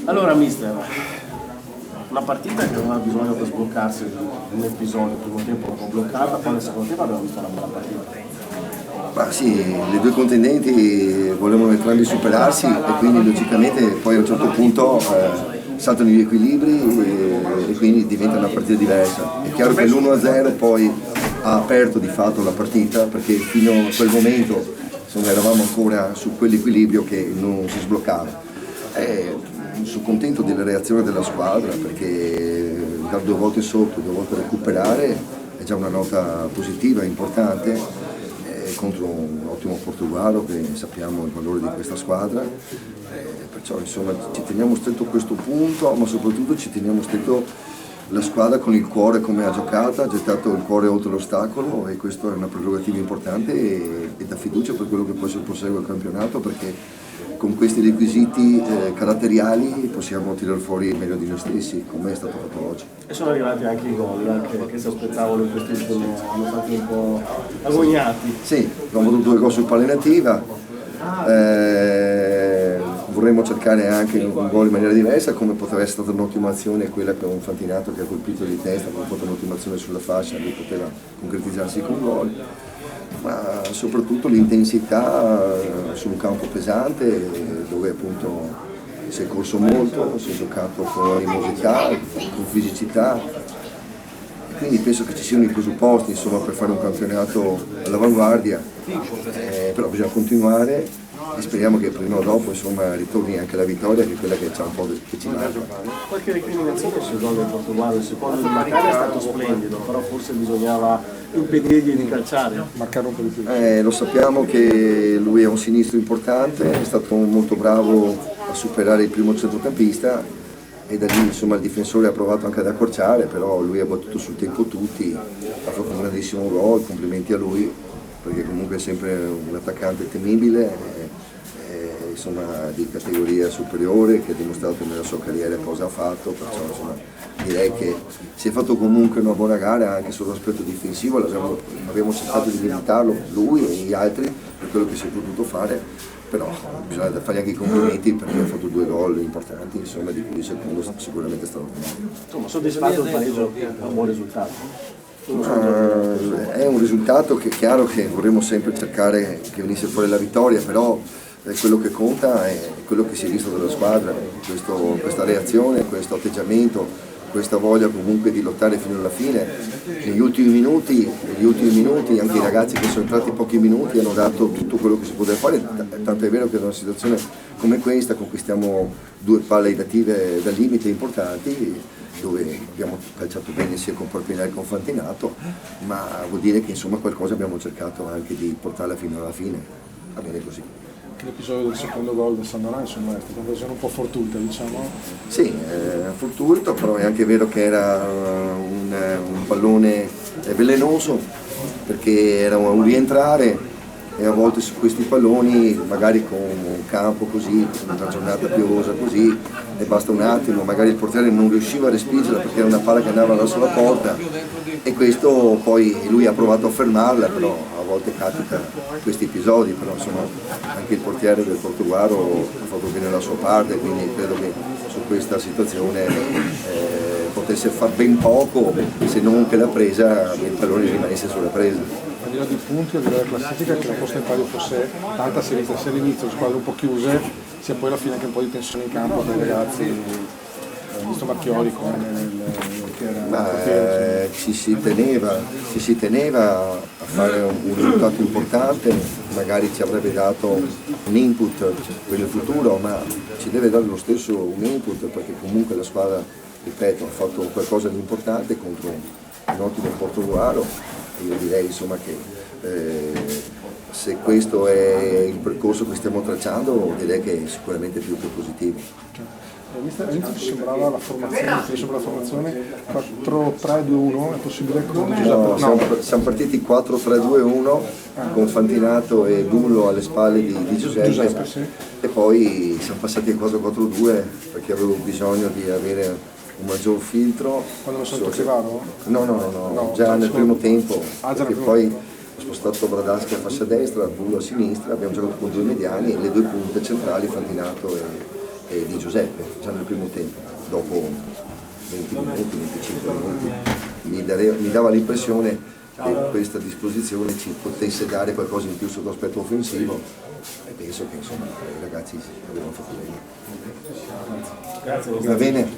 Allora mister, una partita che aveva bisogno per sbloccarsi, un episodio, il primo tempo un po' bloccata, poi nel secondo tempo abbiamo visto una bella partita. Ma sì, le due contendenti volevano entrambi superarsi e quindi logicamente poi a un certo punto saltano gli equilibri e quindi diventa una partita diversa. È chiaro che l'1-0 poi ha aperto di fatto la partita perché fino a quel momento insomma, eravamo ancora su quell'equilibrio che non si sbloccava. Sono contento della reazione della squadra perché da 2 volte sotto, 2 volte recuperare è già una nota positiva, importante. Contro un ottimo Portogallo che sappiamo il valore di questa squadra, perciò insomma ci teniamo stretto questo punto, ma soprattutto ci teniamo stretto la squadra con il cuore come ha giocato, ha gettato il cuore oltre l'ostacolo e questa è una prerogativa importante e dà fiducia per quello che poi si prosegue il campionato perché con questi requisiti caratteriali possiamo tirare fuori il meglio di noi stessi, come è stato fatto oggi. E sono arrivati anche i gol che si aspettavano in questi ultimi, hanno fatto un po' agognati. Sì, abbiamo avuto 2 gol sul palla nativa, vorremmo cercare anche un gol in maniera diversa, come potrebbe essere stata un'ottima azione quella per un Fantinato che ha colpito di testa, come fatto un'ottima azione sulla fascia, lui poteva concretizzarsi con un gol. Ma soprattutto l'intensità su un campo pesante dove appunto si è corso molto, si è giocato con animosità, con fisicità e quindi penso che ci siano i presupposti insomma, per fare un campionato all'avanguardia, però bisogna continuare e speriamo che prima o dopo insomma, ritorni anche la vittoria che è quella che c'ha un po' che ci manca. Qualche recriminazione sul gol del Portogallo, il secondo di Maccabi è stato splendido, però forse bisognava impedirgli di calciare. Marcare un po' di più. Lo sappiamo che lui è un sinistro importante, è stato molto bravo a superare il primo centrocampista e da lì insomma, il difensore ha provato anche ad accorciare, però lui ha battuto sul tempo tutti, ha fatto un grandissimo gol, complimenti a lui perché comunque è sempre un attaccante temibile. Insomma, di categoria superiore che ha dimostrato nella sua carriera cosa ha fatto, perciò insomma, direi che si è fatto comunque una buona gara anche sull'aspetto difensivo, abbiamo cercato di limitarlo lui e gli altri per quello che si è potuto fare, però bisogna fargli anche i complimenti perché ha fatto 2 gol importanti, insomma, di cui il secondo sicuramente è stato meglio. Insomma, soddisfatto il pareggio è un buon risultato. È un risultato che è chiaro che vorremmo sempre cercare che venisse fuori la vittoria, però quello che conta è quello che si è visto dalla squadra, questa reazione, questo atteggiamento, questa voglia comunque di lottare fino alla fine. Negli ultimi minuti anche i ragazzi che sono entrati pochi minuti hanno dato tutto quello che si poteva fare, tanto è vero che in una situazione come questa conquistiamo 2 palle dative dal limite importanti dove abbiamo calciato bene sia con Porpinelli che con Fantinato, ma vuol dire che insomma qualcosa abbiamo cercato anche di portarla fino alla fine, va bene così. L'episodio del secondo gol del San Doran insomma è stata un'occasione un po' fortuita, diciamo. Sì, fortuito, però è anche vero che era un pallone velenoso perché era un rientrare e a volte su questi palloni magari con un campo così, una giornata piovosa così e basta un attimo, magari il portiere non riusciva a respingerla perché era una palla che andava verso la porta e questo poi lui ha provato a fermarla, però a volte capita questi episodi, però insomma anche il portiere del Portogallo ha fatto bene la sua parte, quindi credo che su questa situazione potesse far ben poco se non che la presa, il pallone rimanesse sulla presa. Al di là dei punti, al di là della classifica, che la posta in palio fosse tanta sia all'inizio, le squadre un po' chiuse, sia poi alla fine anche un po' di tensione in campo per i ragazzi, visto Marchiori come che era ci si teneva a fare un risultato importante, magari ci avrebbe dato un input per il futuro, ma ci deve dare lo stesso un input perché comunque la squadra, ripeto, ha fatto qualcosa di importante contro un ottimo Portogallo. Io direi insomma che se questo è il percorso che stiamo tracciando direi che è sicuramente più che positivo. All'inizio ci sembrava la formazione 4-3-2-1, è possibile con Giuseppe? No, siamo partiti 4-3-2-1 con Fantinato e Bullo alle spalle di Giuseppe sì. E poi siamo passati a 4-4-2 perché avevo bisogno di avere un maggior filtro. Quando lo sento Crivaro? No, già nel primo tempo, perché primo. poi ho spostato Bradaschi a fascia destra, Bullo a sinistra, abbiamo giocato con 2 mediani e le 2 punte centrali, Fantinato e di Giuseppe, già nel primo tempo, dopo 20 minuti, 25 minuti, mi dava l'impressione che questa disposizione ci potesse dare qualcosa in più sotto l'aspetto offensivo e penso che insomma i ragazzi avevano fatto bene. Grazie. Va bene?